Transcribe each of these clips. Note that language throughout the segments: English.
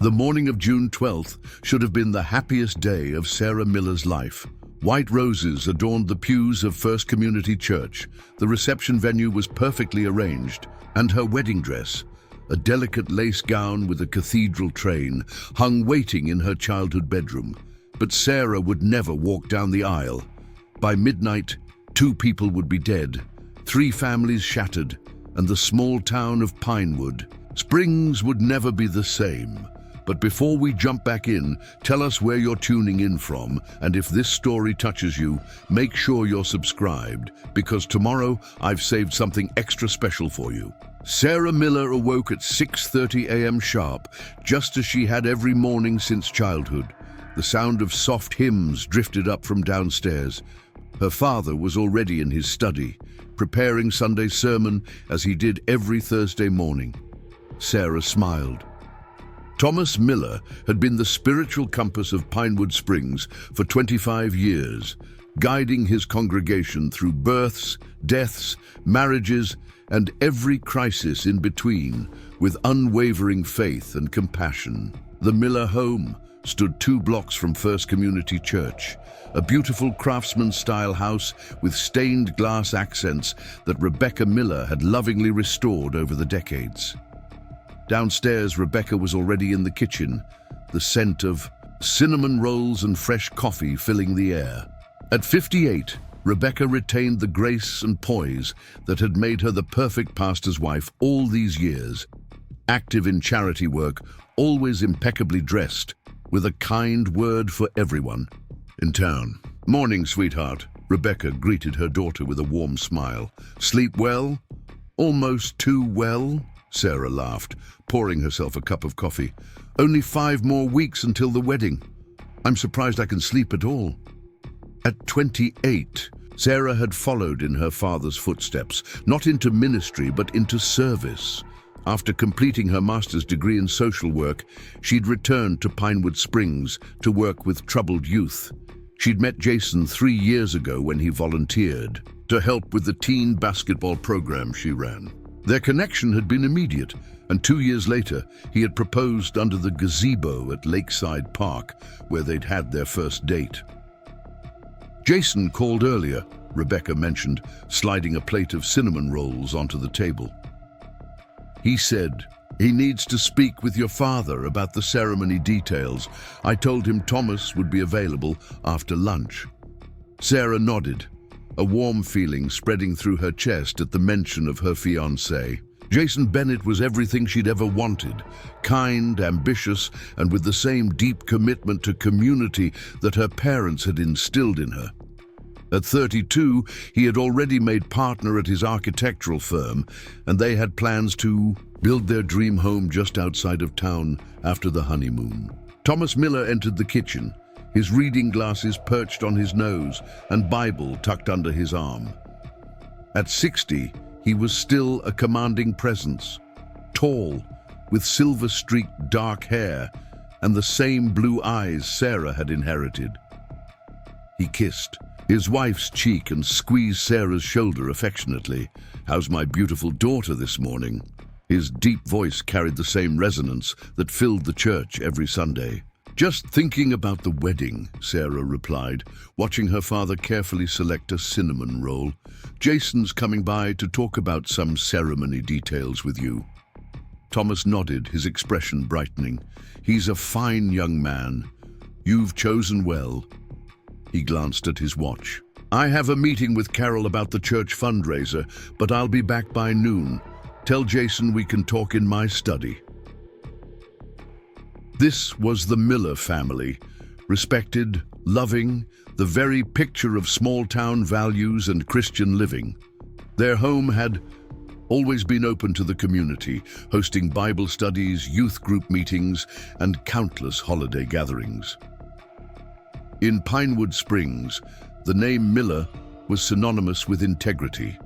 The morning of June 12th should have been the happiest day of Sarah Miller's life. White roses adorned the pews of First Community Church. The reception venue was perfectly arranged, and her wedding dress, a delicate lace gown with a cathedral train, hung waiting in her childhood bedroom. But Sarah would never walk down the aisle. By midnight, 2 people would be dead, 3 families shattered, and the small town of Pinewood Springs would never be the same. But before we jump back in, tell us where you're tuning in from, and if this story touches you, make sure you're subscribed, because tomorrow I've saved something extra special for you. Sarah Miller awoke at 6:30 a.m. sharp, just as she had every morning since childhood. The sound of soft hymns drifted up from downstairs. Her father was already in his study, preparing Sunday's sermon as he did every Thursday morning. Sarah smiled. Thomas Miller had been the spiritual compass of Pinewood Springs for 25 years, guiding his congregation through births, deaths, marriages, and every crisis in between with unwavering faith and compassion. The Miller home stood 2 blocks from First Community Church, a beautiful craftsman-style house with stained glass accents that Rebecca Miller had lovingly restored over the decades. Downstairs, Rebecca was already in the kitchen, the scent of cinnamon rolls and fresh coffee filling the air. At 58, Rebecca retained the grace and poise that had made her the perfect pastor's wife all these years. Active in charity work, always impeccably dressed, with a kind word for everyone in town. "Morning, sweetheart," Rebecca greeted her daughter with a warm smile. "Sleep well? Almost too well?" Sarah laughed, pouring herself a cup of coffee. "Only 5 more weeks until the wedding. I'm surprised I can sleep at all." At 28, Sarah had followed in her father's footsteps, not into ministry but into service. After completing her master's degree in social work, she'd returned to Pinewood Springs to work with troubled youth. She'd met Jason 3 years ago when he volunteered to help with the teen basketball program she ran. Their connection had been immediate, and 2 years later, he had proposed under the gazebo at Lakeside Park, where they'd had their first date. "Jason called earlier," Rebecca mentioned, sliding a plate of cinnamon rolls onto the table. "He said he needs to speak with your father about the ceremony details. I told him Thomas would be available after lunch." Sarah nodded, a warm feeling spreading through her chest at the mention of her fiancé. Jason Bennett was everything she'd ever wanted, kind, ambitious, and with the same deep commitment to community that her parents had instilled in her. At 32, he had already made partner at his architectural firm, and they had plans to build their dream home just outside of town after the honeymoon. Thomas Miller entered the kitchen, his reading glasses perched on his nose and Bible tucked under his arm. At 60, he was still a commanding presence, tall, with silver-streaked dark hair and the same blue eyes Sarah had inherited. He kissed his wife's cheek and squeezed Sarah's shoulder affectionately. "How's my beautiful daughter this morning?" His deep voice carried the same resonance that filled the church every Sunday. "Just thinking about the wedding," Sarah replied, watching her father carefully select a cinnamon roll. "Jason's coming by to talk about some ceremony details with you." Thomas nodded, his expression brightening. "He's a fine young man. You've chosen well." He glanced at his watch. "I have a meeting with Carol about the church fundraiser, but I'll be back by noon. Tell Jason we can talk in my study." This was the Miller family, respected, loving, the very picture of small-town values and Christian living. Their home had always been open to the community, hosting Bible studies, youth group meetings, and countless holiday gatherings. In Pinewood Springs, the name Miller was synonymous with integrity.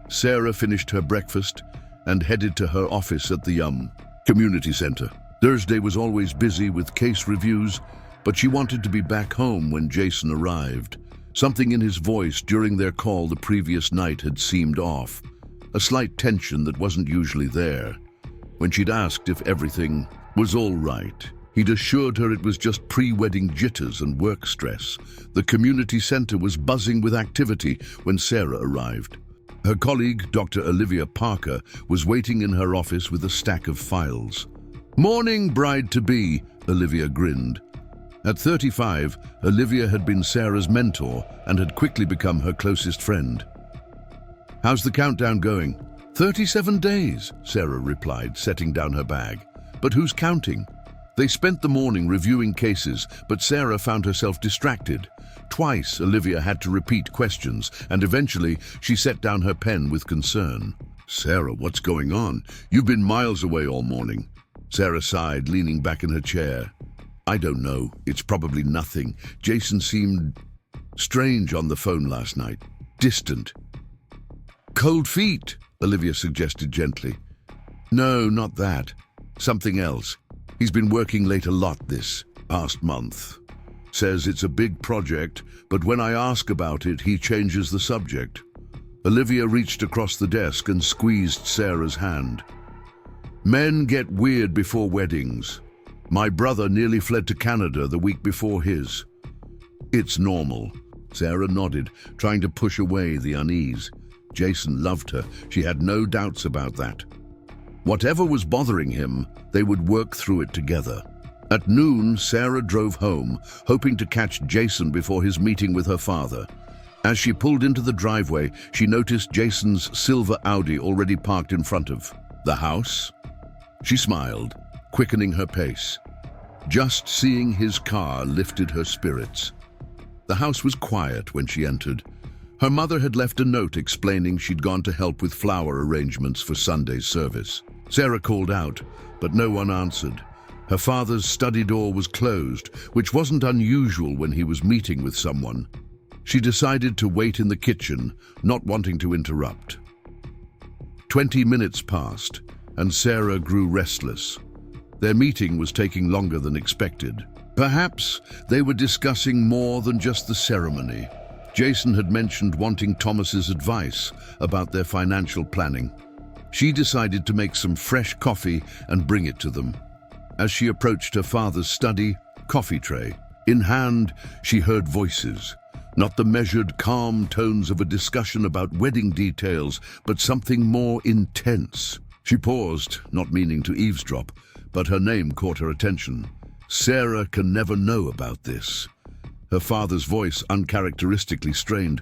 Sarah finished her breakfast and headed to her office at the community center. Thursday was always busy with case reviews, but she wanted to be back home when Jason arrived. Something in his voice during their call the previous night had seemed off, a slight tension that wasn't usually there. When she'd asked if everything was all right, he'd assured her it was just pre-wedding jitters and work stress. The community center was buzzing with activity when Sarah arrived. Her colleague, Dr. Olivia Parker, was waiting in her office with a stack of files. "Morning, bride-to-be," Olivia grinned. At 35, Olivia had been Sarah's mentor and had quickly become her closest friend. "How's the countdown going?" 37 days, Sarah replied, setting down her bag. "But who's counting?" They spent the morning reviewing cases, but Sarah found herself distracted. Twice, Olivia had to repeat questions, and eventually she set down her pen with concern. "Sarah, what's going on? You've been miles away all morning." Sarah sighed, leaning back in her chair. "I don't know. It's probably nothing. Jason seemed strange on the phone last night. Distant." "Cold feet," Olivia suggested gently. "No, not that. Something else. He's been working late a lot this past month. Says it's a big project, but when I ask about it, he changes the subject." Olivia reached across the desk and squeezed Sarah's hand. "Men get weird before weddings. My brother nearly fled to Canada the week before his." "It's normal." Sarah nodded, trying to push away the unease. Jason loved her. She had no doubts about that. Whatever was bothering him, they would work through it together. At noon, Sarah drove home, hoping to catch Jason before his meeting with her father. As she pulled into the driveway, she noticed Jason's silver Audi already parked in front of the house. She smiled, quickening her pace. Just seeing his car lifted her spirits. The house was quiet when she entered. Her mother had left a note explaining she'd gone to help with flower arrangements for Sunday's service. Sarah called out, but no one answered. Her father's study door was closed, which wasn't unusual when he was meeting with someone. She decided to wait in the kitchen, not wanting to interrupt. 20 minutes passed, and Sarah grew restless. Their meeting was taking longer than expected. Perhaps they were discussing more than just the ceremony. Jason had mentioned wanting Thomas's advice about their financial planning. She decided to make some fresh coffee and bring it to them. As she approached her father's study, coffee tray in hand, she heard voices. Not the measured, calm tones of a discussion about wedding details, but something more intense. She paused, not meaning to eavesdrop, but her name caught her attention. "Sarah can never know about this." Her father's voice uncharacteristically strained.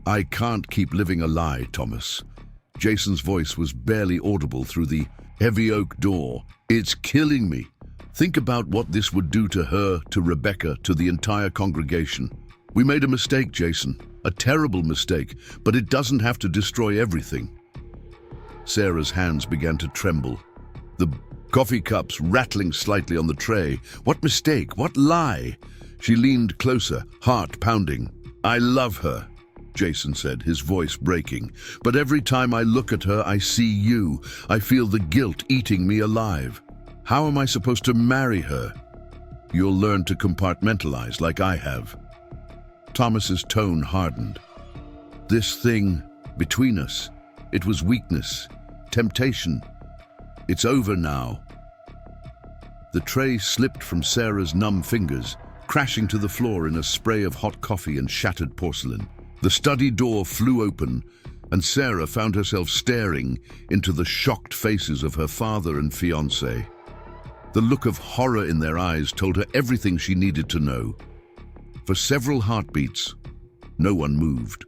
"I can't keep living a lie, Thomas." Jason's voice was barely audible through the heavy oak door. "It's killing me. Think about what this would do to her, to Rebecca, to the entire congregation. We made a mistake, Jason, a terrible mistake, but it doesn't have to destroy everything." Sarah's hands began to tremble, the coffee cups rattling slightly on the tray. What mistake? What lie? She leaned closer, heart pounding. "I love her," Jason said, his voice breaking. "But every time I look at her, I see you. I feel the guilt eating me alive. How am I supposed to marry her?" "You'll learn to compartmentalize like I have." Thomas's tone hardened. "This thing between us, it was weakness, temptation. It's over now." The tray slipped from Sarah's numb fingers, crashing to the floor in a spray of hot coffee and shattered porcelain. The study door flew open, and Sarah found herself staring into the shocked faces of her father and fiancé. The look of horror in their eyes told her everything she needed to know. For several heartbeats, no one moved.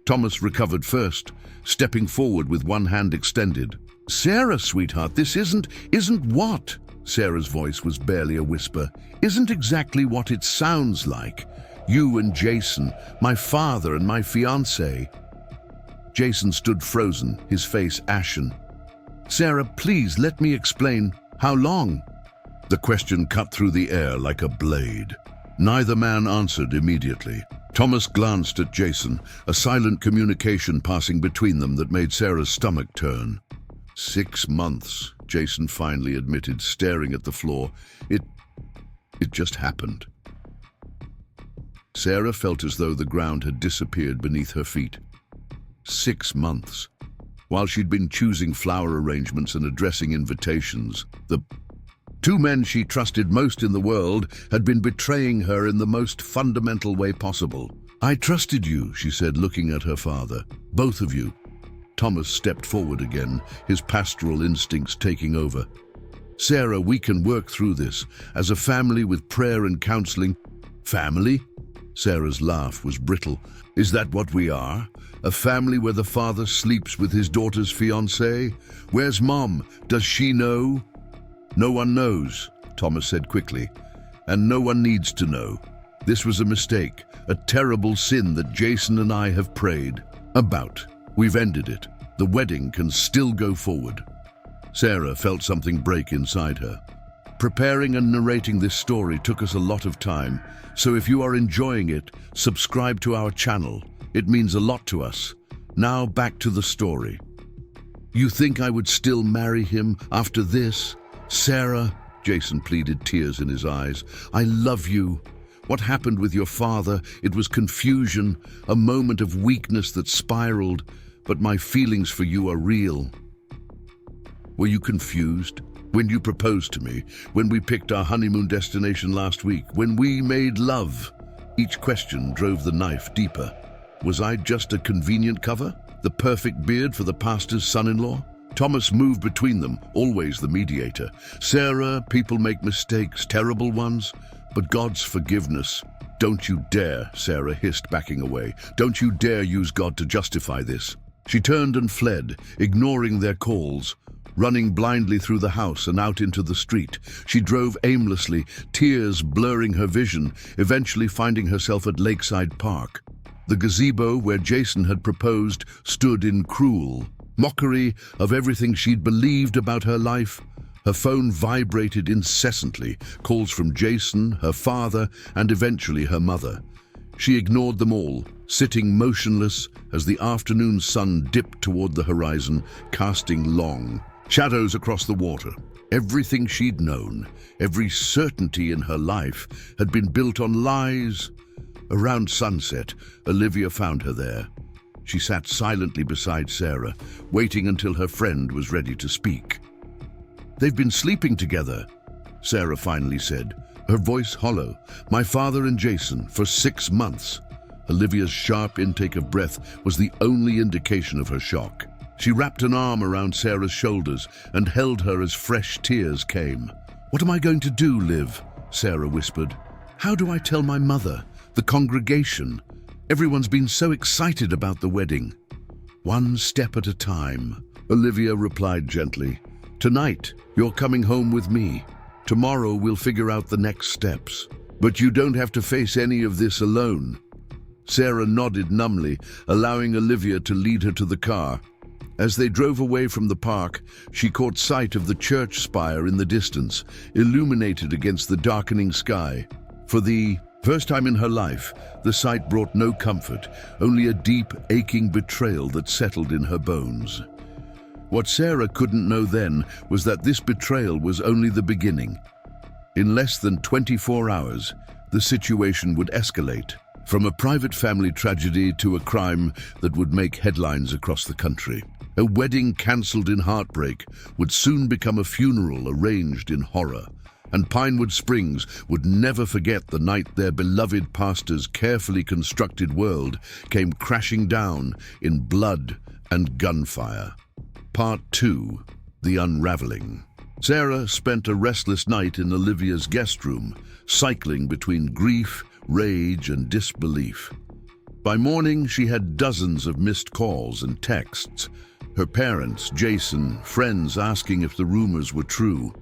Thomas recovered first, stepping forward with one hand extended. "Sarah, sweetheart, this isn't what?" Sarah's voice was barely a whisper. "Isn't exactly what it sounds like. You and Jason, my father and my fiancé." Jason stood frozen, his face ashen. "Sarah, please let me explain. How long?" The question cut through the air like a blade. Neither man answered immediately. Thomas glanced at Jason, a silent communication passing between them that made Sarah's stomach turn. 6 months, Jason finally admitted, staring at the floor. It just happened. Sarah felt as though the ground had disappeared beneath her feet. 6 months. While she'd been choosing flower arrangements and addressing invitations, the two men she trusted most in the world had been betraying her in the most fundamental way possible. "I trusted you," she said, looking at her father. "Both of you." Thomas stepped forward again, his pastoral instincts taking over. "Sarah, we can work through this, as a family with prayer and counseling." "Family?" Sarah's laugh was brittle. "Is that what we are? A family where the father sleeps with his daughter's fiancé? Where's Mom? Does she know?" "No one knows," Thomas said quickly, "and no one needs to know. This was a mistake, a terrible sin that Jason and I have prayed about. We've ended it. The wedding can still go forward." Sarah felt something break inside her. Preparing and narrating this story took us a lot of time, so if you are enjoying it, subscribe to our channel. It means a lot to us. Now back to the story. "You think I would still marry him after this? Sarah," Jason pleaded, tears in his eyes, "I love you. What happened with your father? It was confusion, a moment of weakness that spiraled, but my feelings for you are real." "Were you confused? When you proposed to me, when we picked our honeymoon destination last week, when we made love?" Each question drove the knife deeper. Was I just a convenient cover? The perfect beard for the pastor's son-in-law? Thomas moved between them, always the mediator. "Sarah, people make mistakes, terrible ones, but God's forgiveness." "Don't you dare," Sarah hissed, backing away. "Don't you dare use God to justify this." She turned and fled, ignoring their calls. Running blindly through the house and out into the street, she drove aimlessly, tears blurring her vision, eventually finding herself at Lakeside Park. The gazebo where Jason had proposed stood in cruel mockery of everything she'd believed about her life. Her phone vibrated incessantly, calls from Jason, her father, and eventually her mother. She ignored them all, sitting motionless as the afternoon sun dipped toward the horizon, casting long shadows across the water. Everything she'd known, every certainty in her life, had been built on lies. Around sunset, Olivia found her there. She sat silently beside Sarah, waiting until her friend was ready to speak. "They've been sleeping together," Sarah finally said, her voice hollow. "My father and Jason, for 6 months." Olivia's sharp intake of breath was the only indication of her shock. She wrapped an arm around Sarah's shoulders and held her as fresh tears came. "What am I going to do, Liv?" Sarah whispered. "How do I tell my mother, the congregation? Everyone's been so excited about the wedding." "One step at a time," Olivia replied gently. "Tonight, you're coming home with me. Tomorrow, we'll figure out the next steps. But you don't have to face any of this alone." Sarah nodded numbly, allowing Olivia to lead her to the car. As they drove away from the park, she caught sight of the church spire in the distance, illuminated against the darkening sky. For the first time in her life, the sight brought no comfort, only a deep, aching betrayal that settled in her bones. What Sarah couldn't know then was that this betrayal was only the beginning. In less than 24 hours, the situation would escalate, from a private family tragedy to a crime that would make headlines across the country. A wedding cancelled in heartbreak would soon become a funeral arranged in horror, and Pinewood Springs would never forget the night their beloved pastor's carefully constructed world came crashing down in blood and gunfire. Part 2. The Unraveling. Sarah spent a restless night in Olivia's guest room, cycling between grief, rage, and disbelief. By morning, she had dozens of missed calls and texts. Her parents, Jason, friends asking if the rumors were true.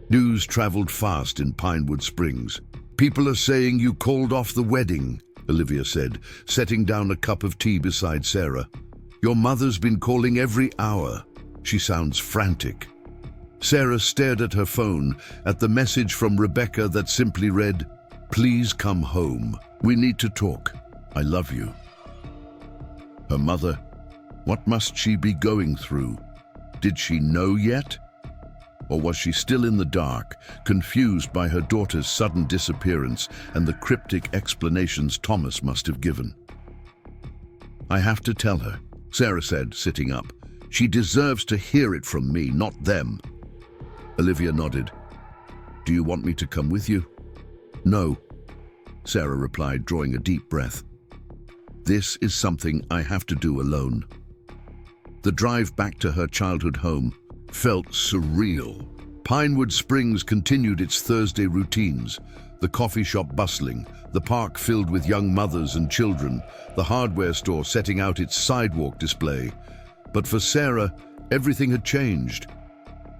News traveled fast in Pinewood Springs. "People are saying you called off the wedding," Olivia said, setting down a cup of tea beside Sarah. "Your mother's been calling every hour. She sounds frantic." Sarah stared at her phone, at the message from Rebecca that simply read, "Please come home. We need to talk. I love you." Her mother? What must she be going through? Did she know yet? Or was she still in the dark, confused by her daughter's sudden disappearance and the cryptic explanations Thomas must have given? "I have to tell her," Sarah said, sitting up. She deserves to hear it from me, not them. Olivia nodded. Do you want me to come with you? No, Sarah replied, drawing a deep breath. This is something I have to do alone. The drive back to her childhood home felt surreal. Pinewood Springs continued its Thursday routines, the coffee shop bustling, the park filled with young mothers and children, the hardware store setting out its sidewalk display. But for Sarah, everything had changed.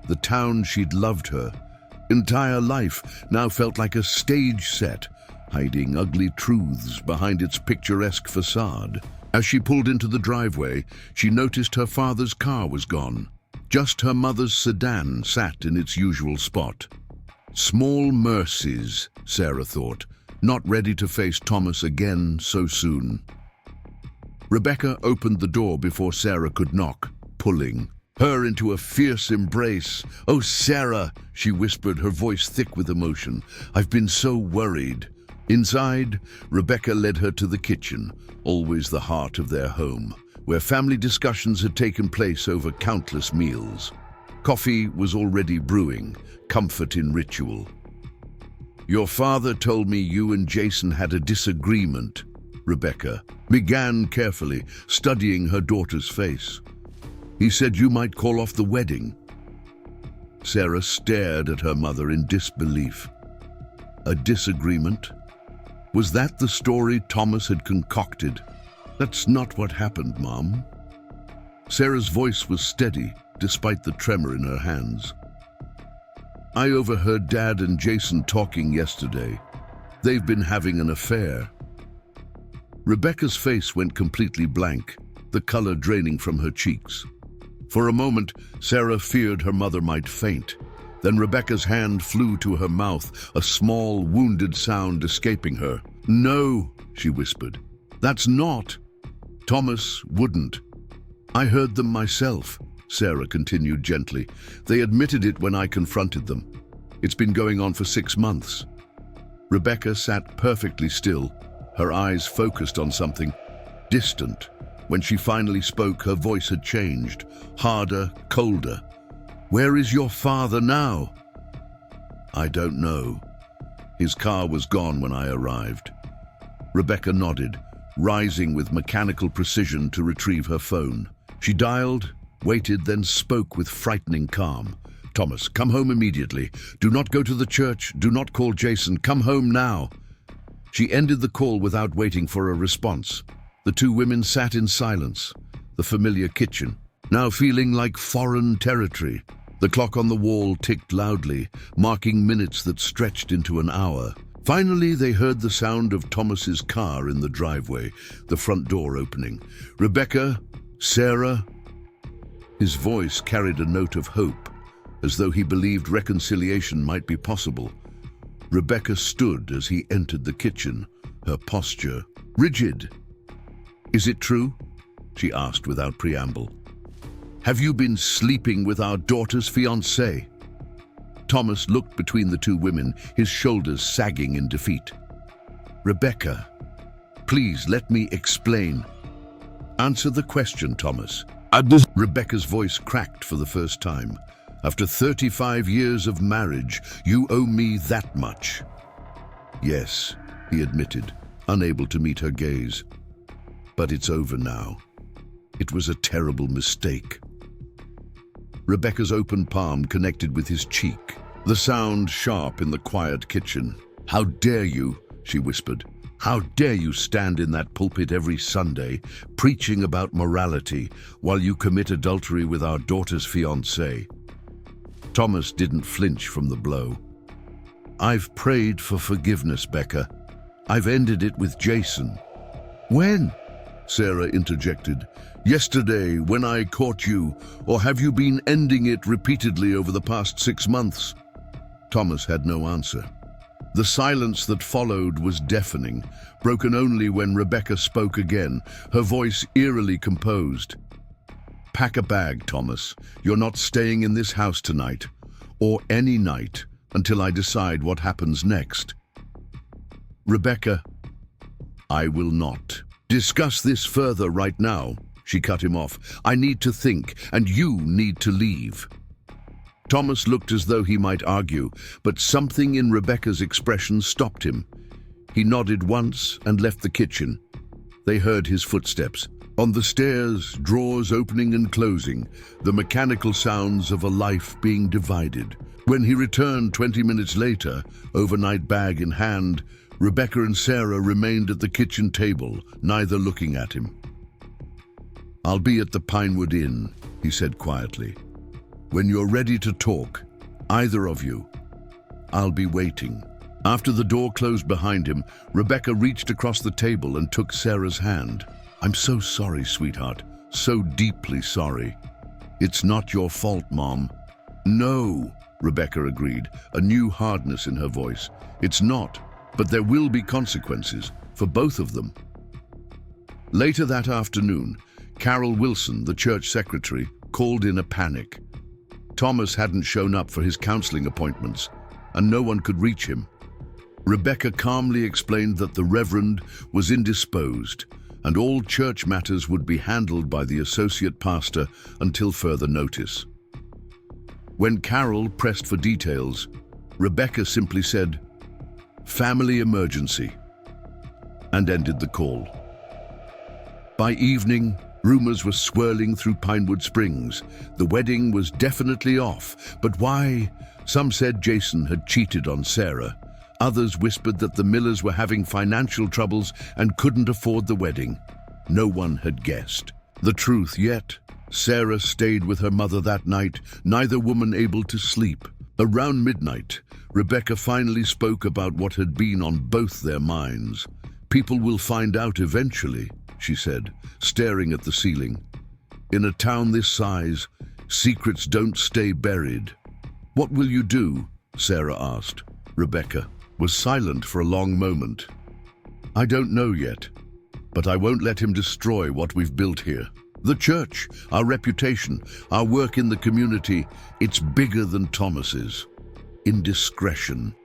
The town she'd loved her entire life now felt like a stage set, hiding ugly truths behind its picturesque facade. As she pulled into the driveway, she noticed her father's car was gone. Just her mother's sedan sat in its usual spot. Small mercies, Sarah thought, not ready to face Thomas again so soon. Rebecca opened the door before Sarah could knock, pulling her into a fierce embrace. "Oh, Sarah," she whispered, her voice thick with emotion. "I've been so worried." Inside, Rebecca led her to the kitchen, always the heart of their home, where family discussions had taken place over countless meals. Coffee was already brewing, comfort in ritual. "Your father told me you and Jason had a disagreement," Rebecca began carefully, studying her daughter's face. "He said you might call off the wedding." Sarah stared at her mother in disbelief. A disagreement? Was that the story Thomas had concocted? "That's not what happened, Mom." Sarah's voice was steady, despite the tremor in her hands. "I overheard Dad and Jason talking yesterday. They've been having an affair." Rebecca's face went completely blank, the color draining from her cheeks. For a moment, Sarah feared her mother might faint. Then Rebecca's hand flew to her mouth, a small, wounded sound escaping her. "No," she whispered. "That's not." "Thomas wouldn't." "I heard them myself," Sarah continued gently. "They admitted it when I confronted them. It's been going on for 6 months." Rebecca sat perfectly still, her eyes focused on something distant. When she finally spoke, her voice had changed, harder, colder. "Where is your father now?" "I don't know. His car was gone when I arrived." Rebecca nodded, rising with mechanical precision to retrieve her phone. She dialed, waited, then spoke with frightening calm. "Thomas, come home immediately. Do not go to the church. Do not call Jason. Come home now." She ended the call without waiting for a response. The two women sat in silence, the familiar kitchen, now feeling like foreign territory. The clock on the wall ticked loudly, marking minutes that stretched into an hour. Finally, they heard the sound of Thomas's car in the driveway, the front door opening. "Rebecca? Sarah?" His voice carried a note of hope, as though he believed reconciliation might be possible. Rebecca stood as he entered the kitchen, her posture rigid. "Is it true?" she asked without preamble. "Have you been sleeping with our daughter's fiancé?" Thomas looked between the two women, his shoulders sagging in defeat. "Rebecca, please let me explain." "Answer the question, Thomas." Rebecca's voice cracked for the first time. "After 35 years of marriage, you owe me that much." "Yes," he admitted, unable to meet her gaze. "But it's over now. It was a terrible mistake." Rebecca's open palm connected with his cheek, the sound sharp in the quiet kitchen. "How dare you," she whispered. "How dare you stand in that pulpit every Sunday, preaching about morality, while you commit adultery with our daughter's fiancé?" Thomas didn't flinch from the blow. "I've prayed for forgiveness, Becca. I've ended it with Jason." "When?" Sarah interjected. "Yesterday, when I caught you, or have you been ending it repeatedly over the past 6 months?" Thomas had no answer. The silence that followed was deafening, broken only when Rebecca spoke again, her voice eerily composed. "Pack a bag, Thomas. You're not staying in this house tonight, or any night, until I decide what happens next." "Rebecca, I will not discuss this further right now," she cut him off. "I need to think, and you need to leave." Thomas looked as though he might argue, but something in Rebecca's expression stopped him. He nodded once and left the kitchen. They heard his footsteps. On the stairs, drawers opening and closing, the mechanical sounds of a life being divided. When he returned 20 minutes later, overnight bag in hand, Rebecca and Sarah remained at the kitchen table, neither looking at him. "I'll be at the Pinewood Inn," he said quietly. "When you're ready to talk, either of you, I'll be waiting." After the door closed behind him, Rebecca reached across the table and took Sarah's hand. "I'm so sorry, sweetheart. So deeply sorry. It's not your fault, Mom." "No," Rebecca agreed, a new hardness in her voice. "It's not, but there will be consequences for both of them." Later that afternoon, Carol Wilson, the church secretary, called in a panic. Thomas hadn't shown up for his counseling appointments, and no one could reach him. Rebecca calmly explained that the Reverend was indisposed, and all church matters would be handled by the associate pastor until further notice. When Carol pressed for details, Rebecca simply said, "Family emergency," and ended the call. By evening, rumors were swirling through Pinewood Springs. The wedding was definitely off, but why? Some said Jason had cheated on Sarah. Others whispered that the Millers were having financial troubles and couldn't afford the wedding. No one had guessed the truth yet. Sarah stayed with her mother that night, neither woman able to sleep. Around midnight, Rebecca finally spoke about what had been on both their minds. "People will find out eventually," she said, staring at the ceiling. "In a town this size, secrets don't stay buried." "What will you do?" Sarah asked. Rebecca was silent for a long moment. "I don't know yet, but I won't let him destroy what we've built here. The church, our reputation, our work in the community, it's bigger than Thomas's." Indiscretion.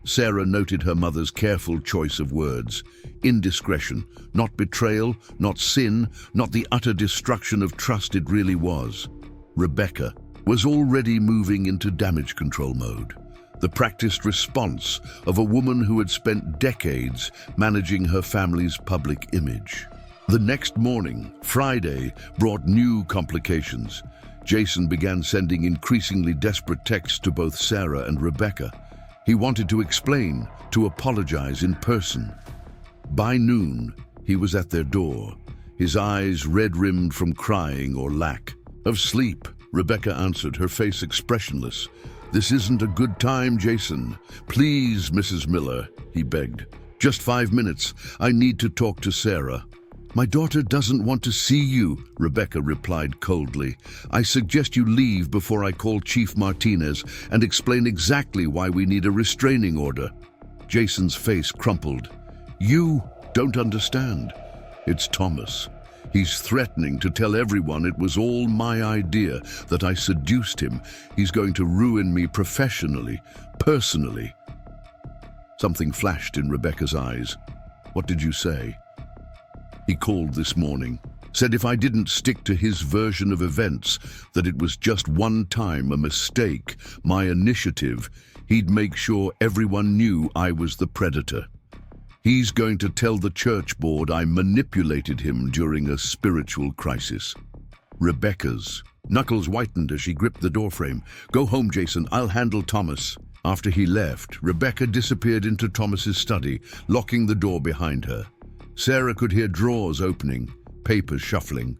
Sarah noted her mother's careful choice of words. Indiscretion, not betrayal, not sin, not the utter destruction of trust it really was. Rebecca was already moving into damage control mode, the practiced response of a woman who had spent decades managing her family's public image. The next morning, Friday, brought new complications. Jason began sending increasingly desperate texts to both Sarah and Rebecca. He wanted to explain, to apologize in person. By noon, he was at their door, his eyes red-rimmed from crying or lack of sleep. Rebecca answered, her face expressionless. "This isn't a good time, Jason. Please, Mrs. Miller," he begged. "Just 5 minutes. I need to talk to Sarah." "My daughter doesn't want to see you," Rebecca replied coldly. "I suggest you leave before I call Chief Martinez and explain exactly why we need a restraining order." Jason's face crumpled. "You don't understand. It's Thomas. He's threatening to tell everyone it was all my idea, that I seduced him. He's going to ruin me professionally, personally." Something flashed in Rebecca's eyes. "What did you say?" "He called this morning. Said if I didn't stick to his version of events, that it was just one time, a mistake, my initiative, he'd make sure everyone knew I was the predator. He's going to tell the church board I manipulated him during a spiritual crisis." Rebecca's knuckles whitened as she gripped the doorframe. "Go home, Jason. I'll handle Thomas." After he left, Rebecca disappeared into Thomas's study, locking the door behind her. Sarah could hear drawers opening, papers shuffling.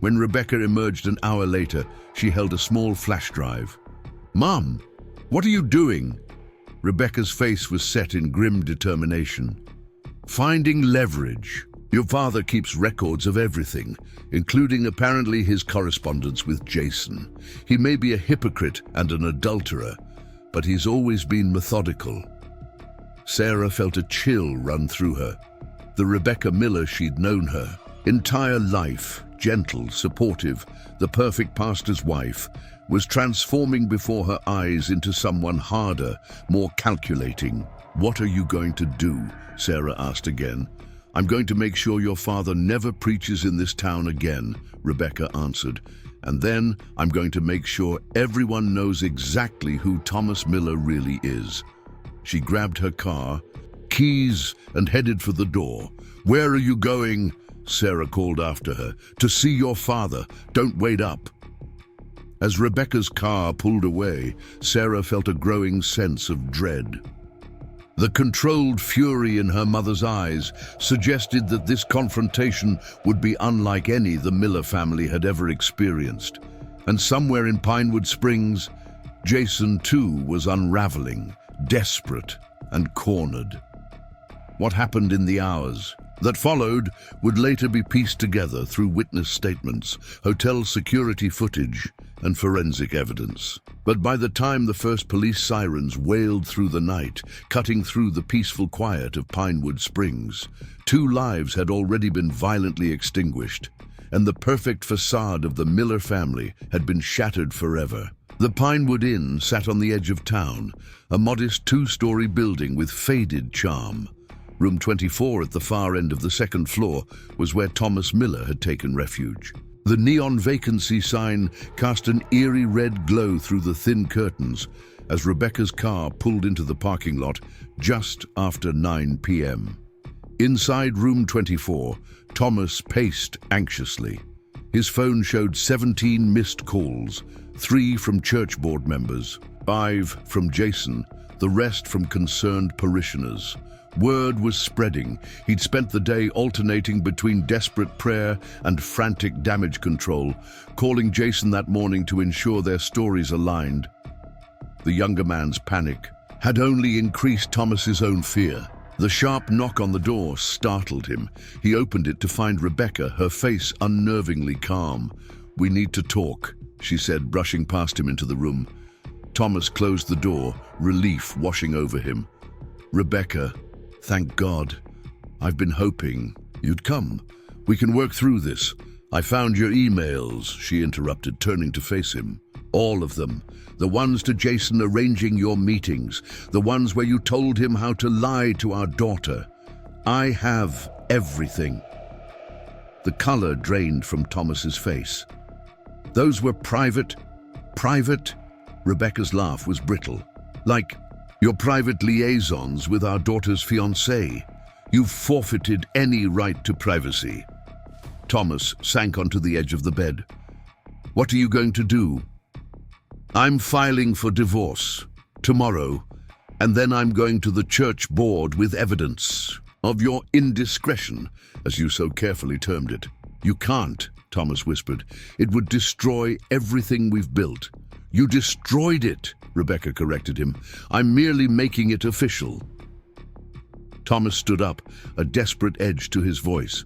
When Rebecca emerged an hour later, she held a small flash drive. "Mom, what are you doing?" Rebecca's face was set in grim determination. "Finding leverage. Your father keeps records of everything, including apparently his correspondence with Jason. He may be a hypocrite and an adulterer, but he's always been methodical." Sarah felt a chill run through her. The Rebecca Miller she'd known her entire life, gentle, supportive, the perfect pastor's wife, was transforming before her eyes into someone harder, more calculating. "What are you going to do?" Sarah asked again. I'm going to make sure your father never preaches in this town again, Rebecca answered. And then I'm going to make sure everyone knows exactly who Thomas Miller really is. She grabbed her car, keys, and headed for the door. Where are you going? Sarah called after her. To see your father. Don't wait up. As Rebecca's car pulled away, Sarah felt a growing sense of dread. The controlled fury in her mother's eyes suggested that this confrontation would be unlike any the Miller family had ever experienced. And somewhere in Pinewood Springs, Jason too was unraveling, desperate and cornered. What happened in the hours that followed would later be pieced together through witness statements, hotel security footage, and forensic evidence. But by the time the first police sirens wailed through the night, cutting through the peaceful quiet of Pinewood Springs, 2 lives had already been violently extinguished, and the perfect facade of the Miller family had been shattered forever. The Pinewood Inn sat on the edge of town, a modest 2-story building with faded charm. Room 24 at the far end of the 2nd floor was where Thomas Miller had taken refuge. The neon vacancy sign cast an eerie red glow through the thin curtains as Rebecca's car pulled into the parking lot just after 9 p.m. Inside room 24, Thomas paced anxiously. His phone showed 17 missed calls, 3 from church board members, 5 from Jason, the rest from concerned parishioners. Word was spreading. He'd spent the day alternating between desperate prayer and frantic damage control, calling Jason that morning to ensure their stories aligned. The younger man's panic had only increased Thomas's own fear. The sharp knock on the door startled him. He opened it to find Rebecca, her face unnervingly calm. "We need to talk," she said, brushing past him into the room. Thomas closed the door, relief washing over him. "Rebecca, thank God. I've been hoping you'd come. We can work through this. I found your emails," she interrupted, turning to face him. "All of them. The ones to Jason arranging your meetings. The ones where you told him how to lie to our daughter. I have everything." The color drained from Thomas's face. "Those were private? Rebecca's laugh was brittle. "Like your private liaisons with our daughter's fiancé. You've forfeited any right to privacy." Thomas sank onto the edge of the bed. "What are you going to do?" "I'm filing for divorce tomorrow, and then I'm going to the church board with evidence of your indiscretion, as you so carefully termed it." "You can't," Thomas whispered. "It would destroy everything we've built." "You destroyed it," Rebecca corrected him. "I'm merely making it official." Thomas stood up, a desperate edge to his voice.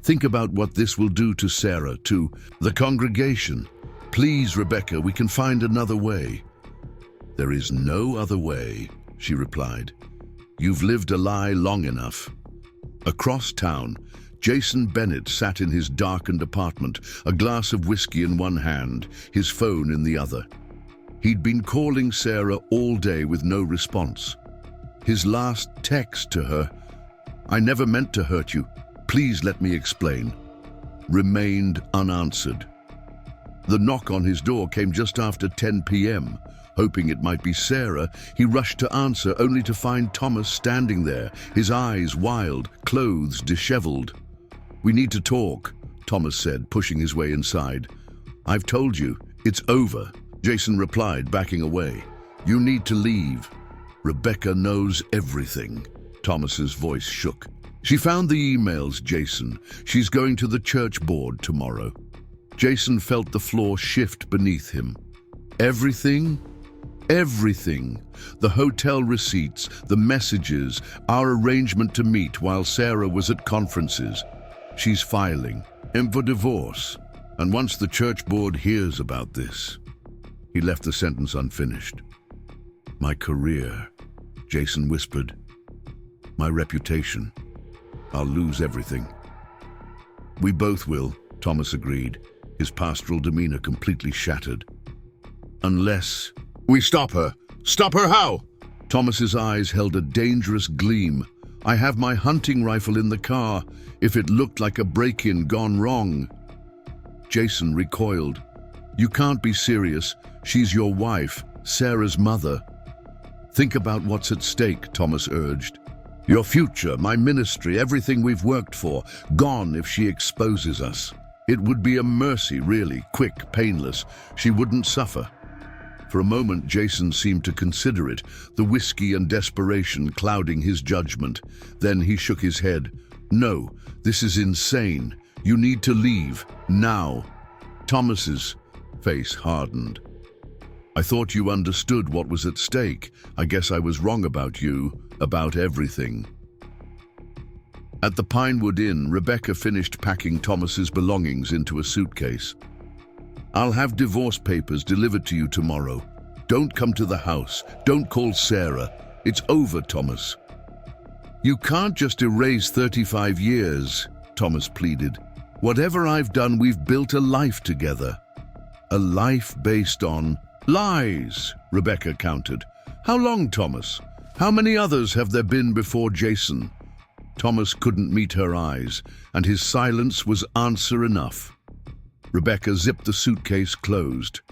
"Think about what this will do to Sarah, to the congregation. Please, Rebecca, we can find another way." "There is no other way," she replied. "You've lived a lie long enough." Across town, Jason Bennett sat in his darkened apartment, a glass of whiskey in one hand, his phone in the other. He'd been calling Sarah all day with no response. His last text to her, "I never meant to hurt you. Please let me explain," remained unanswered. The knock on his door came just after 10 p.m. Hoping it might be Sarah, he rushed to answer, only to find Thomas standing there, his eyes wild, clothes disheveled. "We need to talk," Thomas said, pushing his way inside. "I've told you, it's over," Jason replied, backing away. "You need to leave." "Rebecca knows everything." Thomas's voice shook. "She found the emails, Jason. She's going to the church board tomorrow." Jason felt the floor shift beneath him. "Everything? Everything. The hotel receipts, the messages, our arrangement to meet while Sarah was at conferences. She's filing him for divorce. And once the church board hears about this..." He left the sentence unfinished. "My career," Jason whispered. "My reputation. I'll lose everything." "We both will," Thomas agreed, his pastoral demeanor completely shattered. "Unless we stop her." "Stop her how?" Thomas's eyes held a dangerous gleam. I have my hunting rifle in the car if it looked like a break-in gone wrong. Jason recoiled. You can't be serious. She's your wife, Sarah's mother. Think about what's at stake, Thomas urged. Your future, my ministry, everything we've worked for, gone if she exposes us. It would be a mercy, really, quick, painless. She wouldn't suffer. For a moment, Jason seemed to consider it, the whiskey and desperation clouding his judgment. Then he shook his head. No, this is insane. You need to leave, now. Thomas's face hardened. I thought you understood what was at stake. I guess I was wrong about you, about everything. At the Pinewood Inn, Rebecca finished packing Thomas's belongings into a suitcase. I'll have divorce papers delivered to you tomorrow. Don't come to the house. Don't call Sarah. It's over, Thomas. You can't just erase 35 years, Thomas pleaded. Whatever I've done, we've built a life together. A life based on lies, Rebecca countered. How long, Thomas? How many others have there been before Jason? Thomas couldn't meet her eyes, and his silence was answer enough. Rebecca zipped the suitcase closed.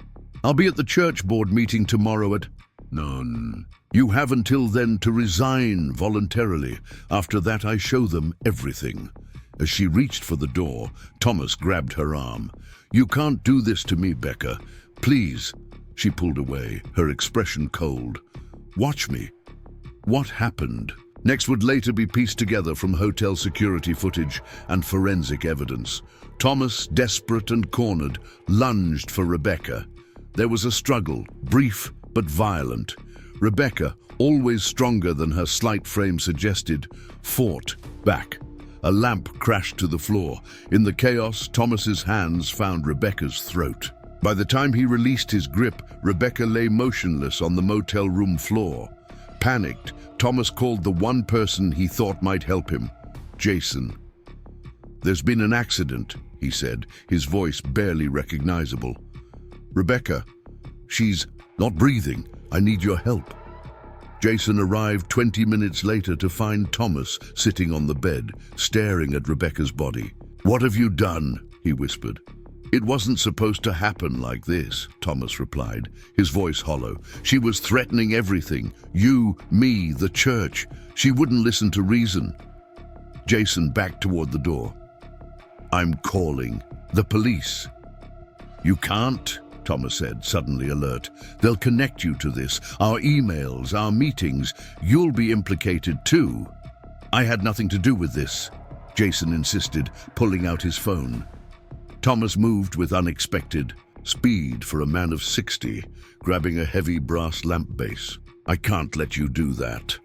I'll be at the church board meeting tomorrow at... None. You have until then to resign voluntarily. After that, I show them everything. As she reached for the door, Thomas grabbed her arm. You can't do this to me, Becca. Please. She pulled away, her expression cold. Watch me. What happened? Next would later be pieced together from hotel security footage and forensic evidence. Thomas, desperate and cornered, lunged for Rebecca. There was a struggle, brief but violent. Rebecca, always stronger than her slight frame suggested, fought back. A lamp crashed to the floor. In the chaos, Thomas's hands found Rebecca's throat. By the time he released his grip, Rebecca lay motionless on the motel room floor. Panicked, Thomas called the one person he thought might help him, Jason. There's been an accident, he said, his voice barely recognizable. Rebecca, she's not breathing. I need your help. Jason arrived 20 minutes later to find Thomas sitting on the bed, staring at Rebecca's body. What have you done? He whispered. It wasn't supposed to happen like this, Thomas replied, his voice hollow. She was threatening everything. You, me, the church. She wouldn't listen to reason. Jason backed toward the door. I'm calling the police. You can't, Thomas said, suddenly alert. They'll connect you to this. Our emails, our meetings. You'll be implicated too. I had nothing to do with this, Jason insisted, pulling out his phone. Thomas moved with unexpected speed for a man of 60, grabbing a heavy brass lamp base. I can't let you do that.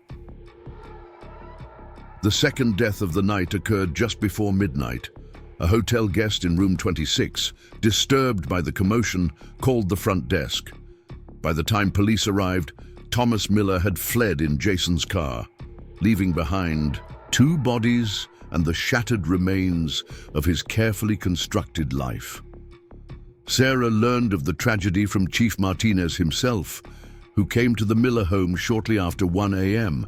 The second death of the night occurred just before midnight. A hotel guest in room 26, disturbed by the commotion, called the front desk. By the time police arrived, Thomas Miller had fled in Jason's car, leaving behind 2 bodies and the shattered remains of his carefully constructed life. Sarah learned of the tragedy from Chief Martinez himself, who came to the Miller home shortly after 1 a.m.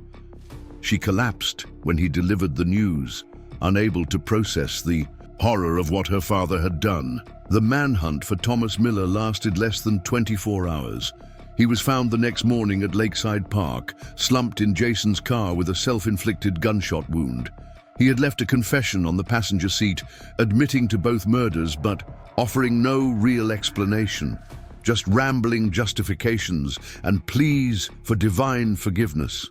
She collapsed when he delivered the news, unable to process the horror of what her father had done. The manhunt for Thomas Miller lasted less than 24 hours. He was found the next morning at Lakeside Park, slumped in Jason's car with a self-inflicted gunshot wound. He had left a confession on the passenger seat, admitting to both murders but offering no real explanation, just rambling justifications and pleas for divine forgiveness.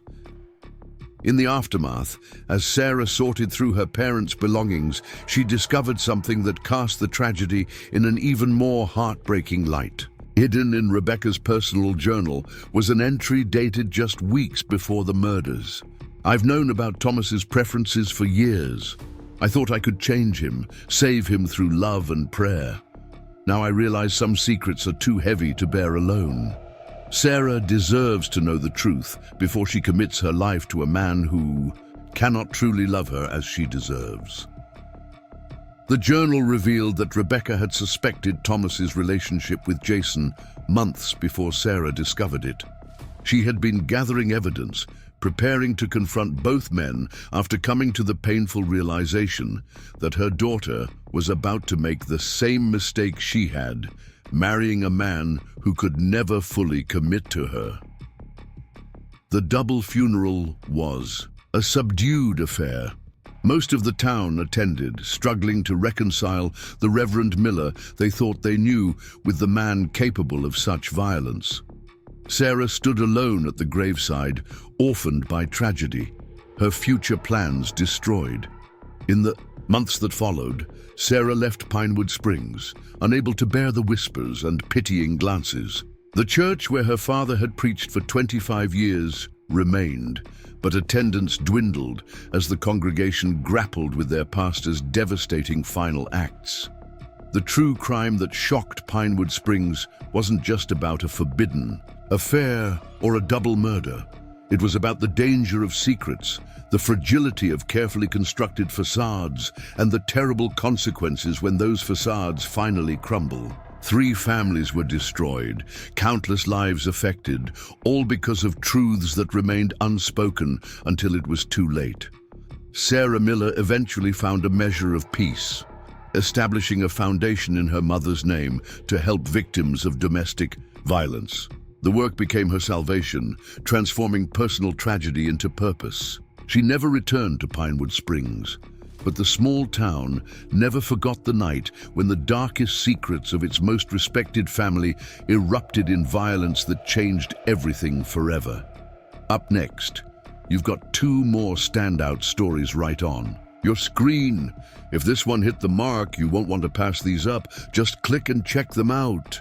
In the aftermath, as Sarah sorted through her parents' belongings, she discovered something that cast the tragedy in an even more heartbreaking light. Hidden in Rebecca's personal journal was an entry dated just weeks before the murders. I've known about Thomas's preferences for years. I thought I could change him, save him through love and prayer. Now I realize some secrets are too heavy to bear alone. Sarah deserves to know the truth before she commits her life to a man who cannot truly love her as she deserves. The journal revealed that Rebecca had suspected Thomas's relationship with Jason months before Sarah discovered it. She had been gathering evidence, preparing to confront both men after coming to the painful realization that her daughter was about to make the same mistake she had, marrying a man who could never fully commit to her. The double funeral was a subdued affair. Most of the town attended, struggling to reconcile the Reverend Miller they thought they knew with the man capable of such violence. Sarah stood alone at the graveside, orphaned by tragedy, her future plans destroyed. In the months that followed, Sarah left Pinewood Springs, unable to bear the whispers and pitying glances. The church where her father had preached for 25 years remained, but attendance dwindled as the congregation grappled with their pastor's devastating final acts. The true crime that shocked Pinewood Springs wasn't just about a forbidden affair or a double murder. It was about the danger of secrets, the fragility of carefully constructed facades, and the terrible consequences when those facades finally crumble. 3 families were destroyed, countless lives affected, all because of truths that remained unspoken until it was too late. Sarah Miller eventually found a measure of peace, establishing a foundation in her mother's name to help victims of domestic violence. The work became her salvation, transforming personal tragedy into purpose. She never returned to Pinewood Springs, but the small town never forgot the night when the darkest secrets of its most respected family erupted in violence that changed everything forever. Up next, you've got 2 more standout stories right on your screen. If this one hit the mark, you won't want to pass these up. Just click and check them out.